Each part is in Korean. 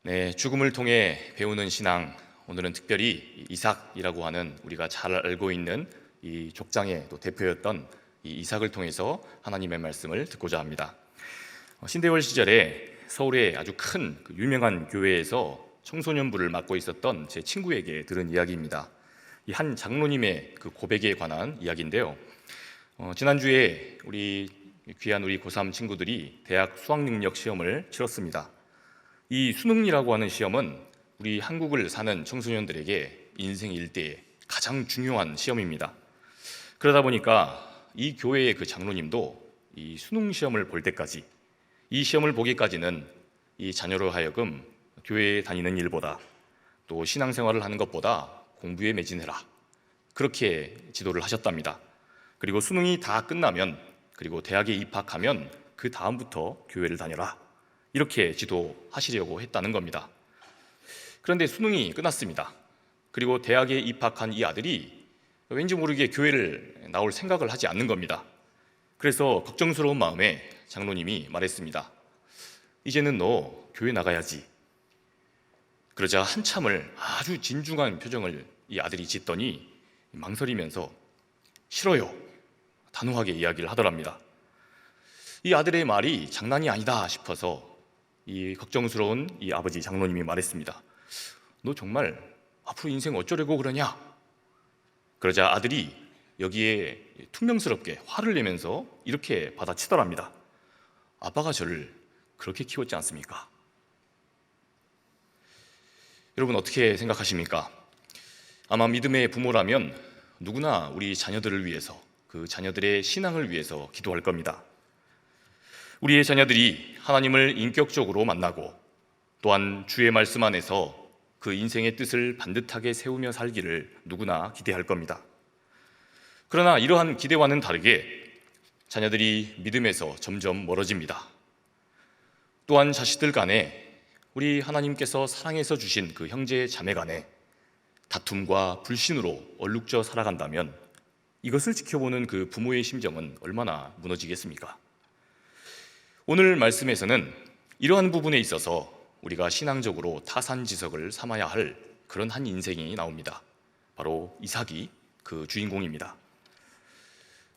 네, 죽음을 통해 배우는 신앙. 오늘은 특별히 이삭이라고 하는 우리가 잘 알고 있는 이 족장의 또 대표였던 이 이삭을 통해서 하나님의 말씀을 듣고자 합니다. 신대월 시절에 서울의 아주 큰 유명한 교회에서 청소년부를 맡고 있었던 제 친구에게 들은 이야기입니다. 이 한 장로님의 그 고백에 관한 이야기인데요. 지난주에 우리 고3 친구들이 대학 수학능력 시험을 치렀습니다. 이 수능이라고 하는 시험은 우리 한국을 사는 청소년들에게 인생 일대의 가장 중요한 시험입니다. 그러다 보니까 이 교회의 그 장로님도 이 수능 시험을 볼 때까지, 이 시험을 보기까지는 이 자녀로 하여금 교회에 다니는 일보다 또 신앙생활을 하는 것보다 공부에 매진해라, 그렇게 지도를 하셨답니다. 그리고 수능이 다 끝나면, 그리고 대학에 입학하면 그 다음부터 교회를 다녀라, 이렇게 지도하시려고 했다는 겁니다. 그런데 수능이 끝났습니다. 그리고 대학에 입학한 이 아들이 왠지 모르게 교회를 나올 생각을 하지 않는 겁니다. 그래서 걱정스러운 마음에 장로님이 말했습니다. 이제는 너 교회 나가야지. 그러자 한참을 아주 진중한 표정을 이 아들이 짓더니 망설이면서 싫어요, 단호하게 이야기를 하더랍니다. 이 아들의 말이 장난이 아니다 싶어서 이 걱정스러운 이 아버지 장로님이 말했습니다. 너 정말 앞으로 인생 어쩌려고 그러냐? 그러자 아들이 여기에 퉁명스럽게 화를 내면서 이렇게 받아치더랍니다. 아빠가 저를 그렇게 키웠지 않습니까? 여러분 어떻게 생각하십니까? 아마 믿음의 부모라면 누구나 우리 자녀들을 위해서, 그 자녀들의 신앙을 위해서 기도할 겁니다. 우리의 자녀들이 하나님을 인격적으로 만나고 또한 주의 말씀 안에서 그 인생의 뜻을 반듯하게 세우며 살기를 누구나 기대할 겁니다. 그러나 이러한 기대와는 다르게 자녀들이 믿음에서 점점 멀어집니다. 또한 자식들 간에 우리 하나님께서 사랑해서 주신 그 형제 자매 간에 다툼과 불신으로 얼룩져 살아간다면 이것을 지켜보는 그 부모의 심정은 얼마나 무너지겠습니까? 오늘 말씀에서는 이러한 부분에 있어서 우리가 신앙적으로 타산지석을 삼아야 할 그런 한 인생이 나옵니다. 바로 이삭이 그 주인공입니다.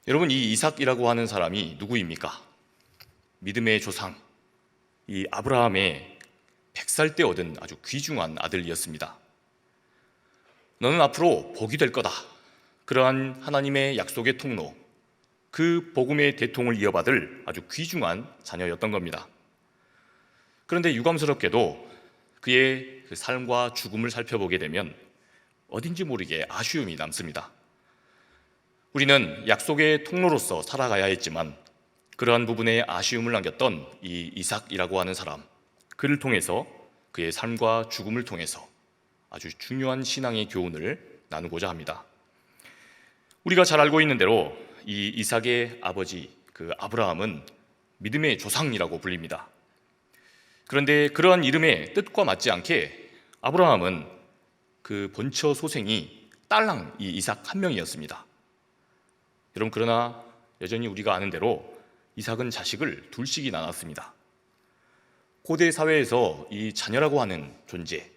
여러분, 이 이삭이라고 하는 사람이 누구입니까? 믿음의 조상, 이 아브라함의 100살 때 얻은 아주 귀중한 아들이었습니다. 너는 앞으로 복이 될 거다, 그러한 하나님의 약속의 통로, 그 복음의 대통을 이어받을 아주 귀중한 자녀였던 겁니다. 그런데 유감스럽게도 그의 그 삶과 죽음을 살펴보게 되면 어딘지 모르게 아쉬움이 남습니다. 우리는 약속의 통로로서 살아가야 했지만 그러한 부분에 아쉬움을 남겼던 이 이삭이라고 하는 사람, 그를 통해서, 그의 삶과 죽음을 통해서 아주 중요한 신앙의 교훈을 나누고자 합니다. 우리가 잘 알고 있는 대로 이 이삭의 아버지 그 아브라함은 믿음의 조상이라고 불립니다. 그런데 그러한 이름의 뜻과 맞지 않게 아브라함은 그 본처 소생이 딸랑 이 이삭 한 명이었습니다. 여러분, 그러나 여전히 우리가 아는 대로 이삭은 자식을 둘씩이 낳았습니다. 고대 사회에서 이 자녀라고 하는 존재,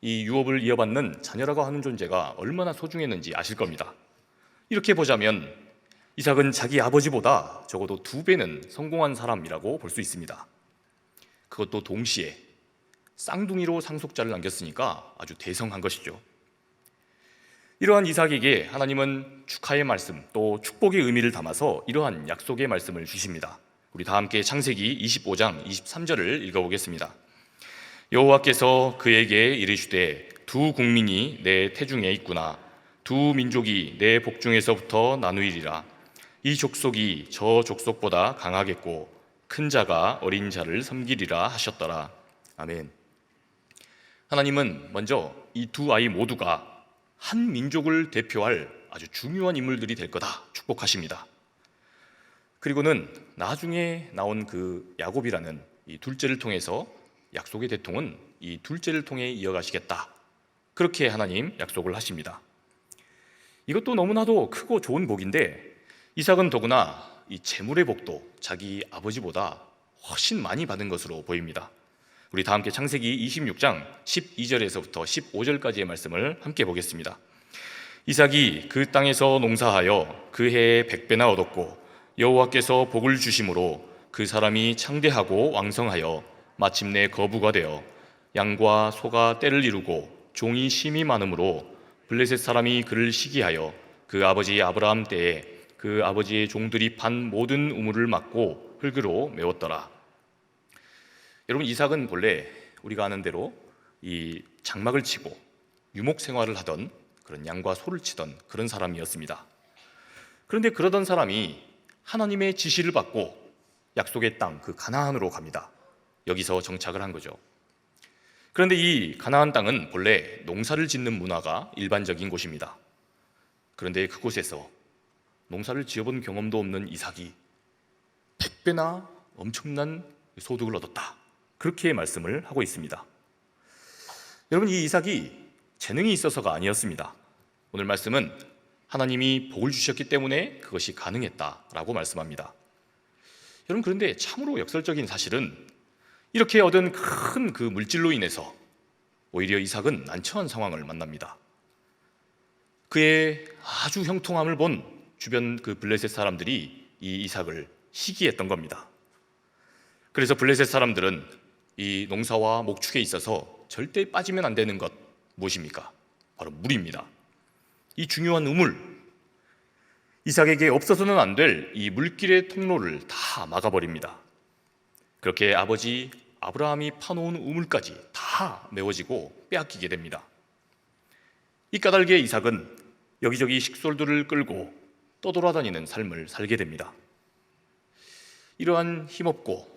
이 유업을 이어받는 자녀라고 하는 존재가 얼마나 소중했는지 아실 겁니다. 이렇게 보자면 이삭은 자기 아버지보다 적어도 2배는 성공한 사람이라고 볼 수 있습니다. 그것도 동시에 쌍둥이로 상속자를 남겼으니까 아주 대성한 것이죠. 이러한 이삭에게 하나님은 축하의 말씀, 또 축복의 의미를 담아서 이러한 약속의 말씀을 주십니다. 우리 다 함께 창세기 25장 23절을 읽어보겠습니다. 여호와께서 그에게 이르시되 두 국민이 내 태중에 있구나. 두 민족이 내 복중에서부터 나누이리라. 이 족속이 저 족속보다 강하겠고 큰 자가 어린 자를 섬기리라 하셨더라. 아멘. 하나님은 먼저 이 두 아이 모두가 한 민족을 대표할 아주 중요한 인물들이 될 거다 축복하십니다. 그리고는 나중에 나온 그 야곱이라는 이 둘째를 통해서 약속의 대통은 이 둘째를 통해 이어가시겠다, 그렇게 하나님 약속을 하십니다. 이것도 너무나도 크고 좋은 복인데 이삭은 더구나 이 재물의 복도 자기 아버지보다 훨씬 많이 받은 것으로 보입니다. 우리 다 함께 창세기 26장 12절에서부터 15절까지의 말씀을 함께 보겠습니다. 이삭이 그 땅에서 농사하여 그 해에 100배나 얻었고 여호와께서 복을 주심으로 그 사람이 창대하고 왕성하여 마침내 거부가 되어 양과 소가 떼를 이루고 종이 심이 많으므로 블레셋 사람이 그를 시기하여 그 아버지 아브라함 때에 그 아버지의 종들이 판 모든 우물을 막고 흙으로 메웠더라. 여러분, 이삭은 본래 우리가 아는 대로 이 장막을 치고 유목 생활을 하던 그런 양과 소를 치던 그런 사람이었습니다. 그런데 그러던 사람이 하나님의 지시를 받고 약속의 땅, 그 가나안으로 갑니다. 여기서 정착을 한 거죠. 그런데 이 가나안 땅은 본래 농사를 짓는 문화가 일반적인 곳입니다. 그런데 그곳에서 농사를 지어본 경험도 없는 이삭이 100배나 엄청난 소득을 얻었다, 그렇게 말씀을 하고 있습니다. 여러분, 이 이삭이 재능이 있어서가 아니었습니다. 오늘 말씀은 하나님이 복을 주셨기 때문에 그것이 가능했다라고 말씀합니다. 여러분, 그런데 참으로 역설적인 사실은 이렇게 얻은 큰 그 물질로 인해서 오히려 이삭은 난처한 상황을 만납니다. 그의 아주 형통함을 본 주변 그 블레셋 사람들이 이 이삭을 시기했던 겁니다. 그래서 블레셋 사람들은 이 농사와 목축에 있어서 절대 빠지면 안 되는 것, 무엇입니까? 바로 물입니다. 이 중요한 우물, 이삭에게 없어서는 안 될 이 물길의 통로를 다 막아버립니다. 그렇게 아버지 아브라함이 파놓은 우물까지 다 메워지고 빼앗기게 됩니다. 이 까닭에 이삭은 여기저기 식솔들을 끌고 떠돌아다니는 삶을 살게 됩니다. 이러한 힘없고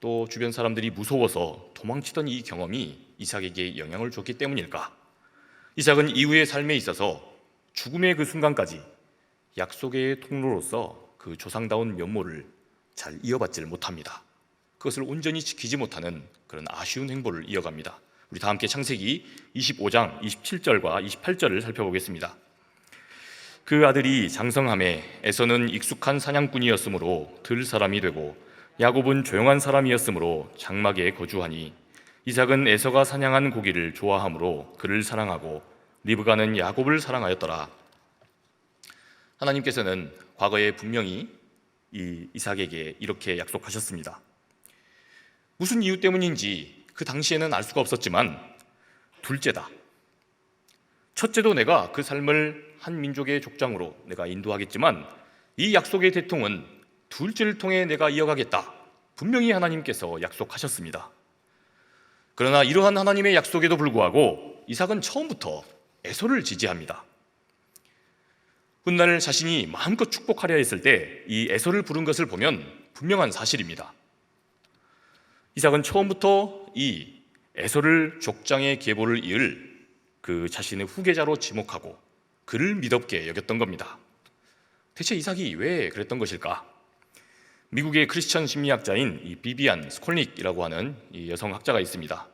또 주변 사람들이 무서워서 도망치던 이 경험이 이삭에게 영향을 줬기 때문일까? 이삭은 이후의 삶에 있어서 죽음의 그 순간까지 약속의 통로로서 그 조상다운 면모를 잘 이어받지를 못합니다. 그것을 온전히 지키지 못하는 그런 아쉬운 행보를 이어갑니다. 우리 다 함께 창세기 25장 27절과 28절을 살펴보겠습니다. 그 아들이 장성함에 에서는 익숙한 사냥꾼이었으므로 들 사람이 되고 야곱은 조용한 사람이었으므로 장막에 거주하니 이삭은 에서가 사냥한 고기를 좋아하므로 그를 사랑하고 리브가는 야곱을 사랑하였더라. 하나님께서는 과거에 분명히 이 이삭에게 이렇게 약속하셨습니다. 무슨 이유 때문인지 그 당시에는 알 수가 없었지만 둘째다, 첫째도 내가 그 삶을 한 민족의 족장으로 내가 인도하겠지만 이 약속의 대통은 둘째를 통해 내가 이어가겠다, 분명히 하나님께서 약속하셨습니다. 그러나 이러한 하나님의 약속에도 불구하고 이삭은 처음부터 에서를 지지합니다. 훗날 자신이 마음껏 축복하려 했을 때 이 에서를 부른 것을 보면 분명한 사실입니다. 이삭은 처음부터 이 에서를 족장의 계보를 이을 그 자신의 후계자로 지목하고 그를 미덥게 여겼던 겁니다. 대체 이삭이 왜 그랬던 것일까? 미국의 크리스천 심리학자인 이 비비안 스콜닉이라고 하는 이 여성 학자가 있습니다.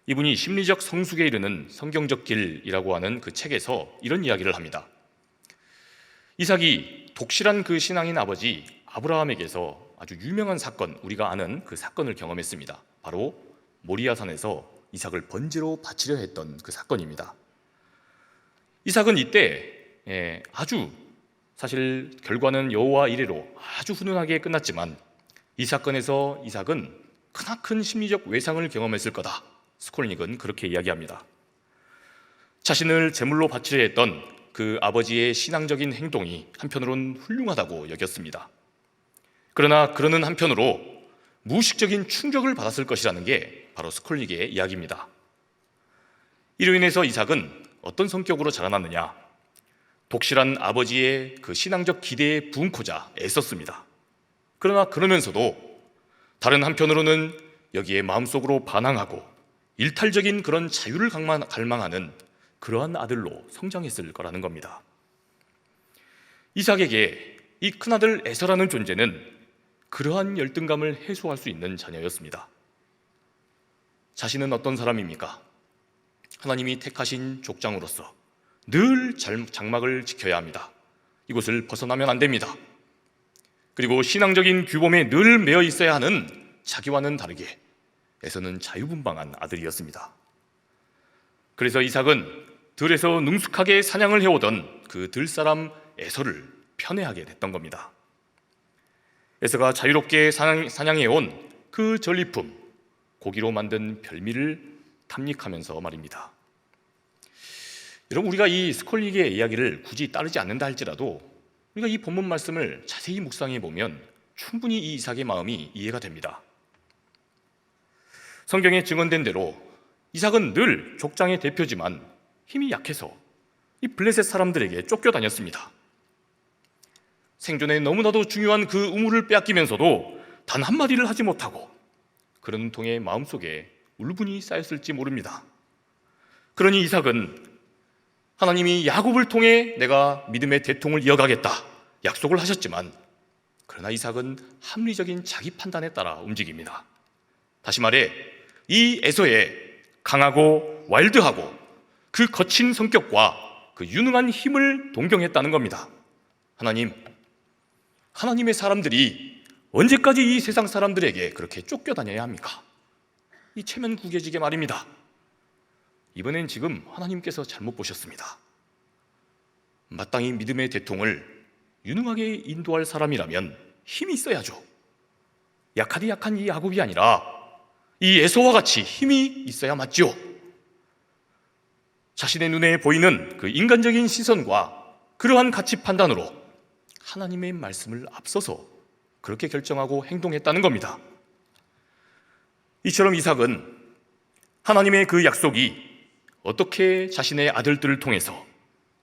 이분이 심리적 성숙에 이르는 성경적 길이라고 하는 그 책에서 이런 이야기를 합니다. 이삭이 독실한 그 신앙인 아버지 아브라함에게서 아주 유명한 사건, 우리가 아는 그 사건을 경험했습니다. 바로 모리아산에서 이삭을 번제로 바치려 했던 그 사건입니다. 이삭은 이때 아주, 사실 결과는 여호와 이래로 아주 훈훈하게 끝났지만 이 사건에서 이삭은 크나큰 심리적 외상을 경험했을 거다, 스콜닉은 그렇게 이야기합니다. 자신을 제물로 바치려 했던 그 아버지의 신앙적인 행동이 한편으론 훌륭하다고 여겼습니다. 그러나 그러는 한편으로 무의식적인 충격을 받았을 것이라는 게 바로 스콜닉의 이야기입니다. 이로 인해서 이삭은 어떤 성격으로 자라났느냐? 독실한 아버지의 그 신앙적 기대에 부응코자 애썼습니다. 그러나 그러면서도 다른 한편으로는 여기에 마음속으로 반항하고 일탈적인 그런 자유를 갈망하는 그러한 아들로 성장했을 거라는 겁니다. 이삭에게 이 큰아들 에서라는 존재는 그러한 열등감을 해소할 수 있는 자녀였습니다. 자신은 어떤 사람입니까? 하나님이 택하신 족장으로서 늘 장막을 지켜야 합니다. 이곳을 벗어나면 안 됩니다. 그리고 신앙적인 규범에 늘 매여 있어야 하는 자기와는 다르게 에서는 자유분방한 아들이었습니다. 그래서 이삭은 들에서 능숙하게 사냥을 해오던 그 들사람 에서를 편애하게 됐던 겁니다. 에서가 자유롭게 사냥해온 그 전리품, 고기로 만든 별미를 탐닉하면서 말입니다. 여러분, 우리가 이 스콜릭의 이야기를 굳이 따르지 않는다 할지라도 우리가 이 본문 말씀을 자세히 묵상해 보면 충분히 이 이삭의 마음이 이해가 됩니다. 성경에 증언된 대로 이삭은 늘 족장의 대표지만 힘이 약해서 이 블레셋 사람들에게 쫓겨다녔습니다. 생존에 너무나도 중요한 그 우물을 빼앗기면서도 단 한마디를 하지 못하고 그런 통에 마음속에 울분이 쌓였을지 모릅니다. 그러니 이삭은 하나님이 야곱을 통해 내가 믿음의 대통을 이어가겠다 약속을 하셨지만, 그러나 이삭은 합리적인 자기 판단에 따라 움직입니다. 다시 말해 이 에서의 강하고 와일드하고 그 거친 성격과 그 유능한 힘을 동경했다는 겁니다. 하나님의 사람들이 언제까지 이 세상 사람들에게 그렇게 쫓겨다녀야 합니까? 이 체면 구겨지게 말입니다. 이번엔 지금 하나님께서 잘못 보셨습니다. 마땅히 믿음의 대통을 유능하게 인도할 사람이라면 힘이 있어야죠. 약하디 약한 이 야곱이 아니라 이 에서와 같이 힘이 있어야 맞죠. 자신의 눈에 보이는 그 인간적인 시선과 그러한 가치 판단으로 하나님의 말씀을 앞서서 그렇게 결정하고 행동했다는 겁니다. 이처럼 이삭은 하나님의 그 약속이 어떻게 자신의 아들들을 통해서,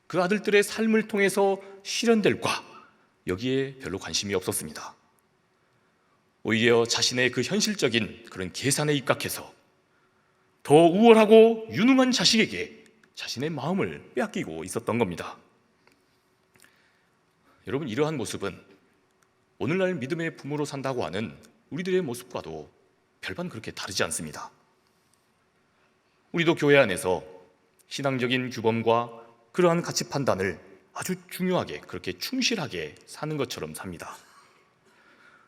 그 아들들의 삶을 통해서 실현될까, 여기에 별로 관심이 없었습니다. 오히려 자신의 그 현실적인 그런 계산에 입각해서 더 우월하고 유능한 자식에게 자신의 마음을 빼앗기고 있었던 겁니다. 여러분, 이러한 모습은 오늘날 믿음의 부모로 산다고 하는 우리들의 모습과도 별반 그렇게 다르지 않습니다. 우리도 교회 안에서 신앙적인 규범과 그러한 가치 판단을 아주 중요하게, 그렇게 충실하게 사는 것처럼 삽니다.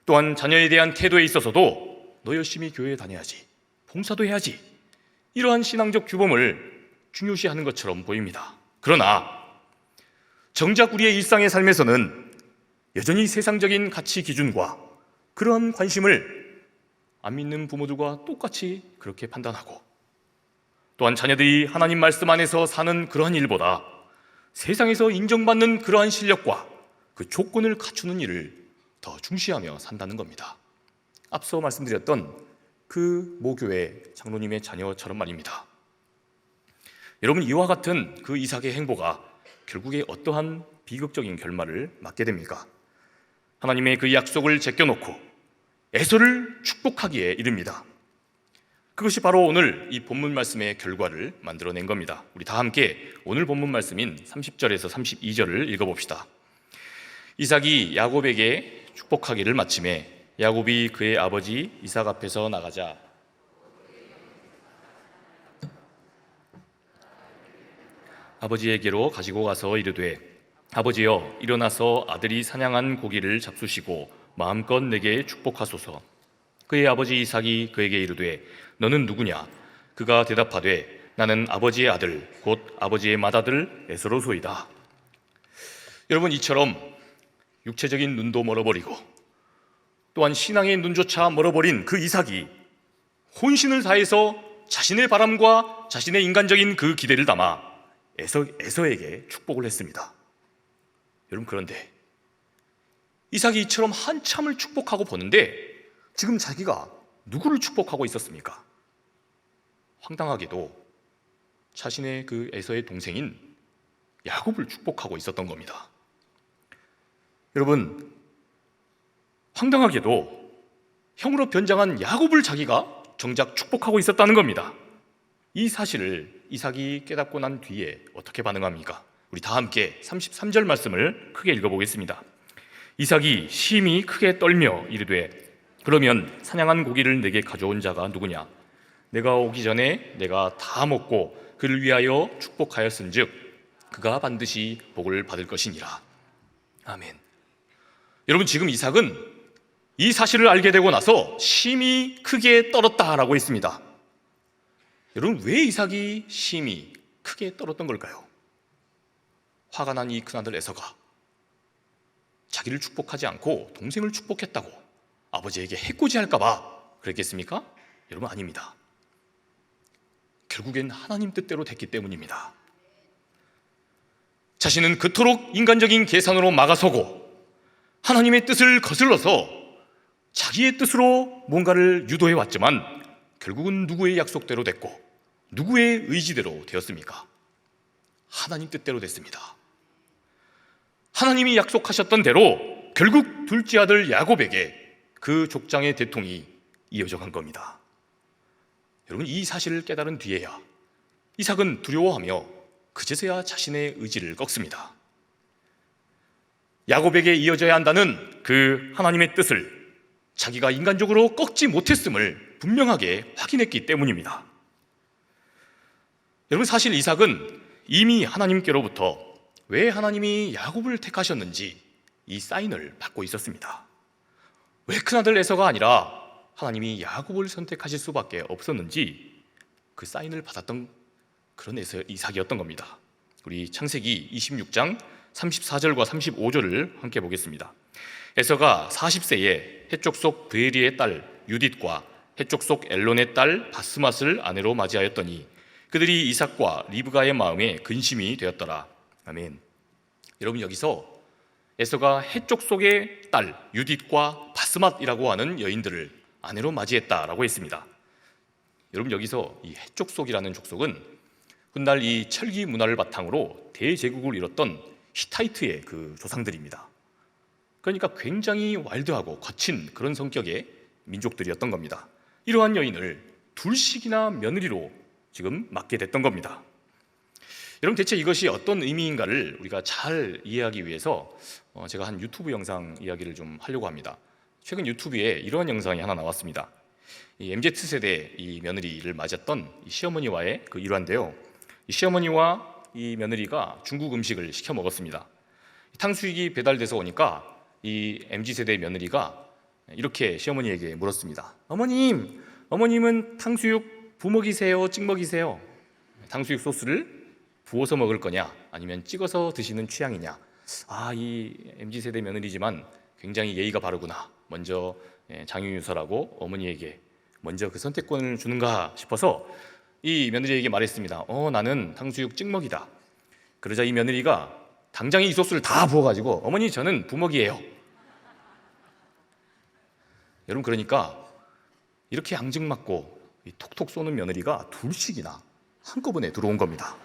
또한 자녀에 대한 태도에 있어서도 너 열심히 교회에 다녀야지, 봉사도 해야지, 이러한 신앙적 규범을 중요시하는 것처럼 보입니다. 그러나 정작 우리의 일상의 삶에서는 여전히 세상적인 가치 기준과 그러한 관심을 안 믿는 부모들과 똑같이 그렇게 판단하고, 또한 자녀들이 하나님 말씀 안에서 사는 그러한 일보다 세상에서 인정받는 그러한 실력과 그 조건을 갖추는 일을 더 중시하며 산다는 겁니다. 앞서 말씀드렸던 그 모교회 장로님의 자녀처럼 말입니다. 여러분, 이와 같은 그 이삭의 행보가 결국에 어떠한 비극적인 결말을 맞게 됩니까? 하나님의 그 약속을 제껴놓고 에서를 축복하기에 이릅니다. 그것이 바로 오늘 이 본문 말씀의 결과를 만들어낸 겁니다. 우리 다 함께 오늘 본문 말씀인 30절에서 32절을 읽어봅시다. 이삭이 야곱에게 축복하기를 마침에 야곱이 그의 아버지 이삭 앞에서 나가자 아버지에게로 가지고 가서 이르되, 아버지여, 일어나서 아들이 사냥한 고기를 잡수시고 마음껏 내게 축복하소서. 그의 아버지 이삭이 그에게 이르되, 너는 누구냐? 그가 대답하되, 나는 아버지의 아들 곧 아버지의 맏아들 에서로소이다. 여러분, 이처럼 육체적인 눈도 멀어버리고 또한 신앙의 눈조차 멀어버린 그 이삭이 혼신을 다해서 자신의 바람과 자신의 인간적인 그 기대를 담아 에서에게 축복을 했습니다. 여러분, 그런데 이삭이 이처럼 한참을 축복하고 보는데 지금 자기가 누구를 축복하고 있었습니까? 황당하게도 자신의 그 에서의 동생인 야곱을 축복하고 있었던 겁니다. 여러분, 황당하게도 형으로 변장한 야곱을 자기가 정작 축복하고 있었다는 겁니다. 이 사실을 이삭이 깨닫고 난 뒤에 어떻게 반응합니까? 우리 다 함께 33절 말씀을 크게 읽어보겠습니다. 이삭이 심히 크게 떨며 이르되, 그러면 사냥한 고기를 내게 가져온 자가 누구냐? 내가 오기 전에 내가 다 먹고 그를 위하여 축복하였은즉 그가 반드시 복을 받을 것이니라. 아멘. 여러분, 지금 이삭은 이 사실을 알게 되고 나서 심히 크게 떨었다라고 했습니다. 여러분, 왜 이삭이 심히 크게 떨었던 걸까요? 화가 난 이 큰아들 에서가 자기를 축복하지 않고 동생을 축복했다고 아버지에게 해코지할까 봐 그랬겠습니까? 여러분, 아닙니다. 결국엔 하나님 뜻대로 됐기 때문입니다. 자신은 그토록 인간적인 계산으로 막아서고 하나님의 뜻을 거슬러서 자기의 뜻으로 뭔가를 유도해 왔지만 결국은 누구의 약속대로 됐고 누구의 의지대로 되었습니까? 하나님 뜻대로 됐습니다. 하나님이 약속하셨던 대로 결국 둘째 아들 야곱에게 그 족장의 대통이 이어져 간 겁니다. 여러분, 이 사실을 깨달은 뒤에야 이삭은 두려워하며 그제서야 자신의 의지를 꺾습니다. 야곱에게 이어져야 한다는 그 하나님의 뜻을 자기가 인간적으로 꺾지 못했음을 분명하게 확인했기 때문입니다. 여러분, 사실 이삭은 이미 하나님께로부터 왜 하나님이 야곱을 택하셨는지 이 사인을 받고 있었습니다. 왜 큰아들 에서가 아니라 하나님이 야곱을 선택하실 수밖에 없었는지 그 사인을 받았던 그런 이삭이었던 겁니다. 우리 창세기 26장 34절과 35절을 함께 보겠습니다. 에서가 40세에 헷족 속 브에리의 딸 유딧과 헷족 속 엘론의 딸 바스맛을 아내로 맞이하였더니 그들이 이삭과 리브가의 마음에 근심이 되었더라. 아멘. 여러분, 여기서 에서가 헷족 속의 딸 유딧과 바스맛이라고 하는 여인들을 아내로 맞이했다라고 했습니다. 여러분, 여기서 이 헷족 속이라는 족속은 훗날 이 철기 문화를 바탕으로 대제국을 이뤘던 히타이트의 그 조상들입니다. 그러니까 굉장히 와일드하고 거친 그런 성격의 민족들이었던 겁니다. 이러한 여인을 둘씩이나 며느리로 지금 맡게 됐던 겁니다. 여러분, 대체 이것이 어떤 의미인가를 우리가 잘 이해하기 위해서 제가 한 유튜브 영상 이야기를 좀 하려고 합니다. 최근 유튜브에 이러한 영상이 하나 나왔습니다. 이 MZ세대 이 며느리를 맞았던 이 시어머니와의 그 일화인데요. 이 시어머니와 이 며느리가 중국 음식을 시켜 먹었습니다. 탕수육이 배달돼서 오니까 이 MZ세대 며느리가 이렇게 시어머니에게 물었습니다. 어머님은 탕수육 부먹이세요? 찍먹이세요? 탕수육 소스를 부어서 먹을 거냐? 아니면 찍어서 드시는 취향이냐? 이 MZ세대 며느리지만 굉장히 예의가 바르구나. 먼저 장유유서라고 어머니에게 먼저 그 선택권을 주는가 싶어서 이 며느리에게 말했습니다. 나는 탕수육 찍먹이다. 그러자 이 며느리가 당장에 이 소스를 다 부어가지고 어머니, 저는 부먹이에요. 여러분, 그러니까 이렇게 앙증맞고 톡톡 쏘는 며느리가 둘씩이나 한꺼번에 들어온 겁니다.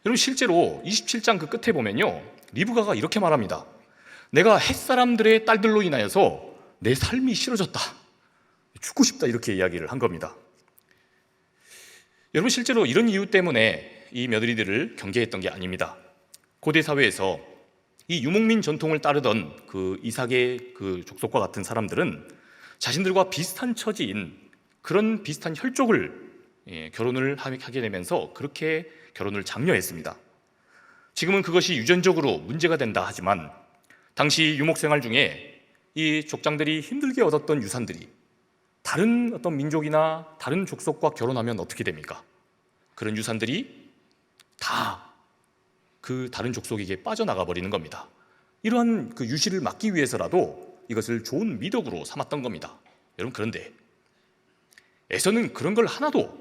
여러분, 실제로 27장 그 끝에 보면요, 리브가가 이렇게 말합니다. 내가 햇사람들의 딸들로 인하여서 내 삶이 싫어졌다, 죽고 싶다, 이렇게 이야기를 한 겁니다. 여러분, 실제로 이런 이유 때문에 이 며느리들을 경계했던 게 아닙니다. 고대 사회에서 이 유목민 전통을 따르던 그 이삭의 그 족속과 같은 사람들은 자신들과 비슷한 처지인 그런 비슷한 혈족을 결혼을 하게 되면서 그렇게 결혼을 장려했습니다. 지금은 그것이 유전적으로 문제가 된다 하지만 당시 유목생활 중에 이 족장들이 힘들게 얻었던 유산들이 다른 어떤 민족이나 다른 족속과 결혼하면 어떻게 됩니까? 그런 유산들이 다 그 다른 족속에게 빠져나가 버리는 겁니다. 이러한 그 유실을 막기 위해서라도 이것을 좋은 미덕으로 삼았던 겁니다. 여러분, 그런데 에서는 그런 걸 하나도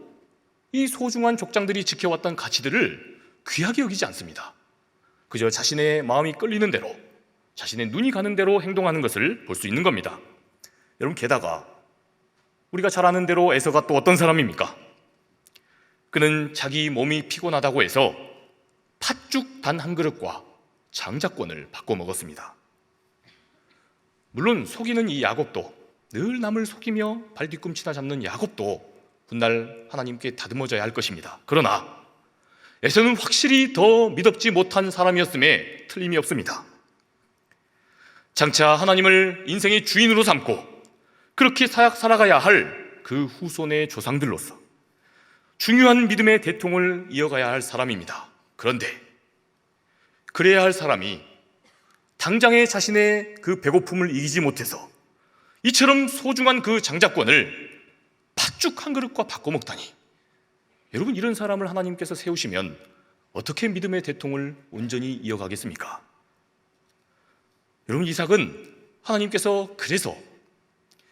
이 소중한 족장들이 지켜왔던 가치들을 귀하게 여기지 않습니다. 그저 자신의 마음이 끌리는 대로, 자신의 눈이 가는 대로 행동하는 것을 볼 수 있는 겁니다. 여러분, 게다가 우리가 잘 아는 대로 에서가 또 어떤 사람입니까? 그는 자기 몸이 피곤하다고 해서 팥죽 단 한 그릇과 장자권을 바꿔 먹었습니다. 물론 속이는 이 야곱도, 늘 남을 속이며 발뒤꿈치나 잡는 야곱도 훗날 하나님께 다듬어져야 할 것입니다. 그러나 에서는 확실히 더 미덥지 못한 사람이었음에 틀림이 없습니다. 장차 하나님을 인생의 주인으로 삼고 그렇게 살아가야 할 그 후손의 조상들로서 중요한 믿음의 대통을 이어가야 할 사람입니다. 그런데 그래야 할 사람이 당장의 자신의 그 배고픔을 이기지 못해서 이처럼 소중한 그 장자권을 팥죽 한 그릇과 바꿔 먹다니. 여러분, 이런 사람을 하나님께서 세우시면 어떻게 믿음의 대통을 온전히 이어가겠습니까? 여러분, 이삭은 하나님께서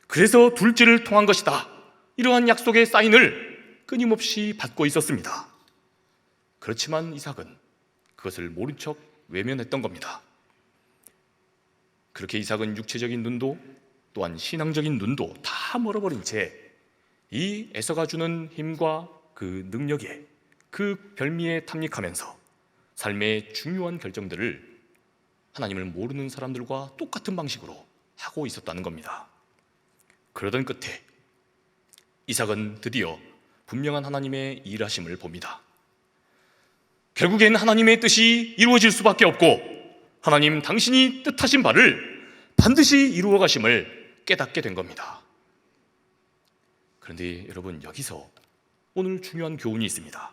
그래서 둘째를 통한 것이다, 이러한 약속의 사인을 끊임없이 받고 있었습니다. 그렇지만 이삭은 그것을 모른 척 외면했던 겁니다. 그렇게 이삭은 육체적인 눈도 또한 신앙적인 눈도 다 멀어버린 채 이 에서가 주는 힘과 그 능력에, 그 별미에 탐닉하면서 삶의 중요한 결정들을 하나님을 모르는 사람들과 똑같은 방식으로 하고 있었다는 겁니다. 그러던 끝에 이삭은 드디어 분명한 하나님의 일하심을 봅니다. 결국엔 하나님의 뜻이 이루어질 수밖에 없고 하나님 당신이 뜻하신 바를 반드시 이루어 가심을 깨닫게 된 겁니다. 그런데 여러분, 여기서 오늘 중요한 교훈이 있습니다.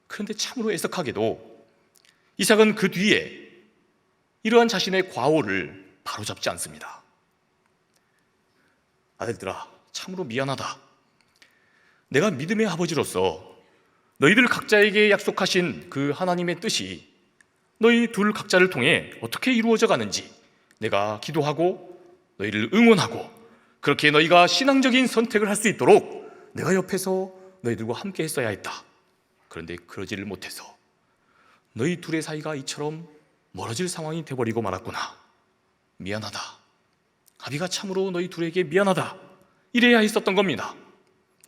그런데 참으로 애석하게도 이삭은 그 뒤에 이러한 자신의 과오를 바로잡지 않습니다. 아들들아, 참으로 미안하다. 내가 믿음의 아버지로서 너희들 각자에게 약속하신 그 하나님의 뜻이 너희 둘 각자를 통해 어떻게 이루어져 가는지 내가 기도하고 너희를 응원하고 그렇게 너희가 신앙적인 선택을 할 수 있도록 내가 옆에서 너희들과 함께 했어야 했다. 그런데 그러지를 못해서 너희 둘의 사이가 이처럼 멀어질 상황이 돼버리고 말았구나. 미안하다. 아비가 참으로 너희 둘에게 미안하다, 이래야 했었던 겁니다.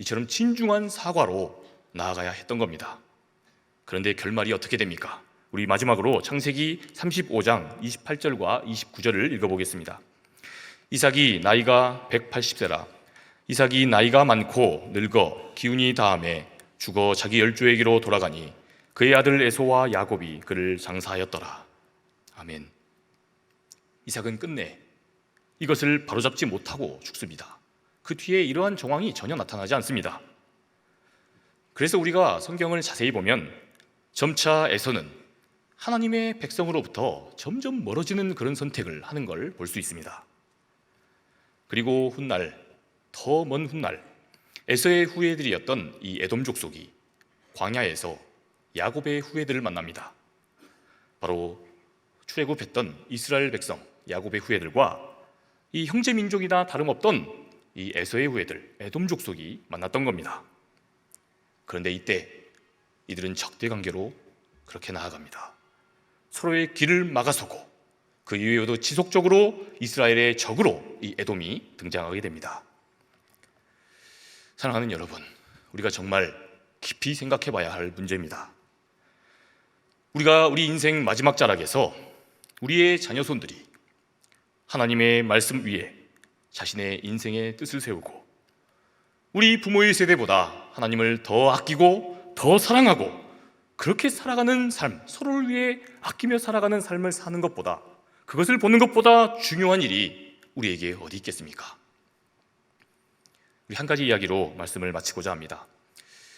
이처럼 진중한 사과로 나아가야 했던 겁니다. 그런데 결말이 어떻게 됩니까? 우리 마지막으로 창세기 35장 28절과 29절을 읽어보겠습니다. 이삭이 나이가 180세라. 이삭이 나이가 많고 늙어 기운이 다함에 죽어 자기 열조에게로 돌아가니 그의 아들 에서와 야곱이 그를 장사하였더라. 아멘. 이삭은 끝내 이것을 바로잡지 못하고 죽습니다. 그 뒤에 이러한 정황이 전혀 나타나지 않습니다. 그래서 우리가 성경을 자세히 보면 점차 에서는 하나님의 백성으로부터 점점 멀어지는 그런 선택을 하는 걸 볼 수 있습니다. 그리고 훗날, 더 먼 훗날, 에서의 후예들이었던 이 에돔 족속이 광야에서 야곱의 후예들을 만납니다. 바로 출애굽했던 이스라엘 백성 야곱의 후예들과 이 형제 민족이나 다름없던 이 에서의 후예들 에돔 족속이 만났던 겁니다. 그런데 이때 이들은 적대 관계로 그렇게 나아갑니다. 서로의 길을 막아서고 그 이후에도 지속적으로 이스라엘의 적으로 이 에돔이 등장하게 됩니다. 사랑하는 여러분, 우리가 정말 깊이 생각해 봐야 할 문제입니다. 우리가 우리 인생 마지막 자락에서 우리의 자녀손들이 하나님의 말씀 위에 자신의 인생의 뜻을 세우고 우리 부모의 세대보다 하나님을 더 아끼고 더 사랑하고 그렇게 살아가는 삶, 서로를 위해 아끼며 살아가는 삶을 사는 것보다, 그것을 보는 것보다 중요한 일이 우리에게 어디 있겠습니까? 우리 한 가지 이야기로 말씀을 마치고자 합니다.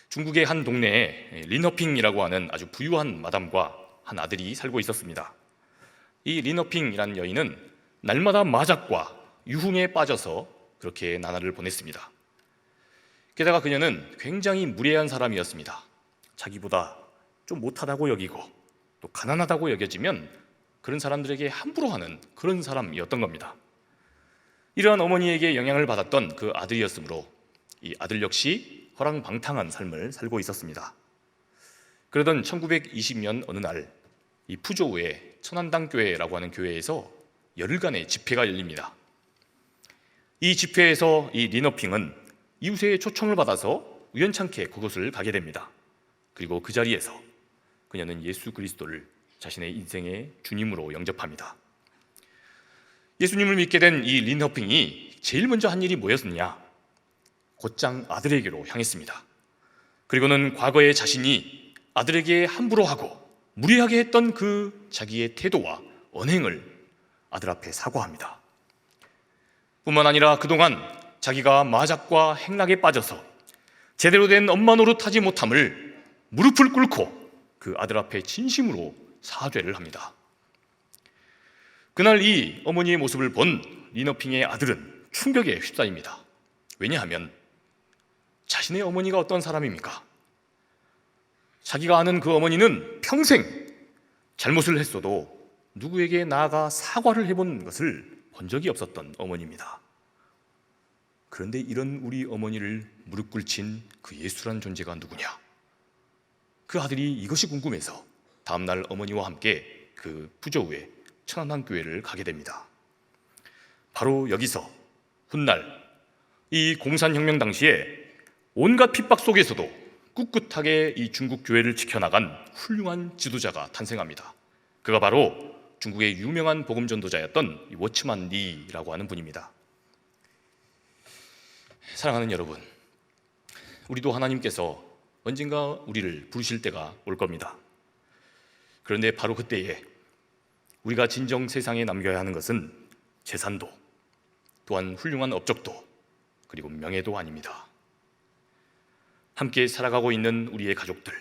중국의 한 동네에 린허핑이라고 하는 아주 부유한 마담과 한 아들이 살고 있었습니다. 이 린허핑이라는 여인은 날마다 마작과 유흥에 빠져서 그렇게 나날을 보냈습니다. 게다가 그녀는 굉장히 무례한 사람이었습니다. 자기보다 좀 못하다고 여기고 또 가난하다고 여겨지면 그런 사람들에게 함부로 하는 그런 사람이었던 겁니다. 이러한 어머니에게 영향을 받았던 그 아들이었으므로 이 아들 역시 허랑방탕한 삶을 살고 있었습니다. 그러던 1920년 어느 날 이 푸조우의 천안당교회라고 하는 교회에서 열흘간의 집회가 열립니다. 이 집회에서 이 린허핑은 이웃의 초청을 받아서 우연찮게 그곳을 가게 됩니다. 그리고 그 자리에서 그녀는 예수 그리스도를 자신의 인생의 주님으로 영접합니다. 예수님을 믿게 된 이 린허핑이 제일 먼저 한 일이 뭐였느냐? 곧장 아들에게로 향했습니다. 그리고는 과거에 자신이 아들에게 함부로 하고 무리하게 했던 그 자기의 태도와 언행을 아들 앞에 사과합니다. 뿐만 아니라 그동안 자기가 마작과 행락에 빠져서 제대로 된 엄마 노릇하지 못함을 무릎을 꿇고 그 아들 앞에 진심으로 사죄를 합니다. 그날 이 어머니의 모습을 본 리너핑의 아들은 충격에 휩싸입니다. 왜냐하면 자신의 어머니가 어떤 사람입니까? 자기가 아는 그 어머니는 평생 잘못을 했어도 누구에게 나아가 사과를 해본 것을 본 적이 없었던 어머니입니다. 그런데 이런 우리 어머니를 무릎 꿇친 그 예수란 존재가 누구냐? 그 아들이 이것이 궁금해서 다음날 어머니와 함께 그 부저우의 천안함교회를 가게 됩니다. 바로 여기서 훗날 이 공산혁명 당시에 온갖 핍박 속에서도 꿋꿋하게 이 중국 교회를 지켜나간 훌륭한 지도자가 탄생합니다. 그가 바로 중국의 유명한 복음 전도자였던 워츠만 리라고 하는 분입니다. 사랑하는 여러분, 우리도 하나님께서 언젠가 우리를 부르실 때가 올 겁니다. 그런데 바로 그때에 우리가 진정 세상에 남겨야 하는 것은 재산도, 또한 훌륭한 업적도, 그리고 명예도 아닙니다. 함께 살아가고 있는 우리의 가족들,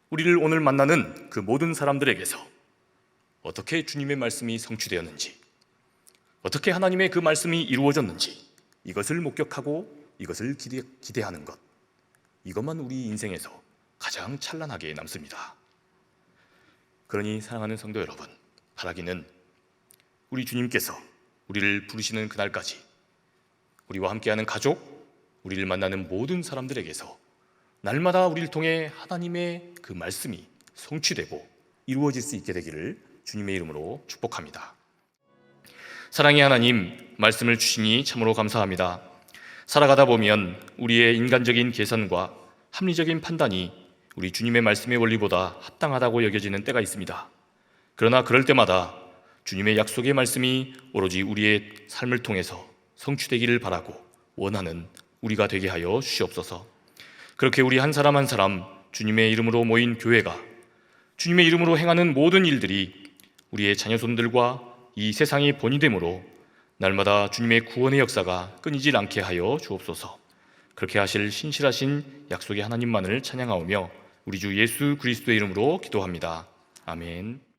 우리를 오늘 만나는 그 모든 사람들에게서 어떻게 주님의 말씀이 성취되었는지, 어떻게 하나님의 그 말씀이 이루어졌는지, 이것을 목격하고 이것을 기대하는 것, 이것만 우리 인생에서 가장 찬란하게 남습니다. 그러니 사랑하는 성도 여러분, 바라기는 우리 주님께서 우리를 부르시는 그날까지 우리와 함께하는 가족, 우리를 만나는 모든 사람들에게서 날마다 우리를 통해 하나님의 그 말씀이 성취되고 이루어질 수 있게 되기를 주님의 이름으로 축복합니다. 사랑의 하나님, 말씀을 주시니 참으로 감사합니다. 살아가다 보면 우리의 인간적인 계산과 합리적인 판단이 우리 주님의 말씀의 원리보다 합당하다고 여겨지는 때가 있습니다. 그러나 그럴 때마다 주님의 약속의 말씀이 오로지 우리의 삶을 통해서 성취되기를 바라고 원하는 우리가 되게 하여 주시옵소서. 그렇게 우리 한 사람 한 사람 주님의 이름으로 모인 교회가, 주님의 이름으로 행하는 모든 일들이 우리의 자녀손들과 이 세상의 본이 되므로 날마다 주님의 구원의 역사가 끊이질 않게 하여 주옵소서. 그렇게 하실 신실하신 약속의 하나님만을 찬양하오며 우리 주 예수 그리스도의 이름으로 기도합니다. 아멘.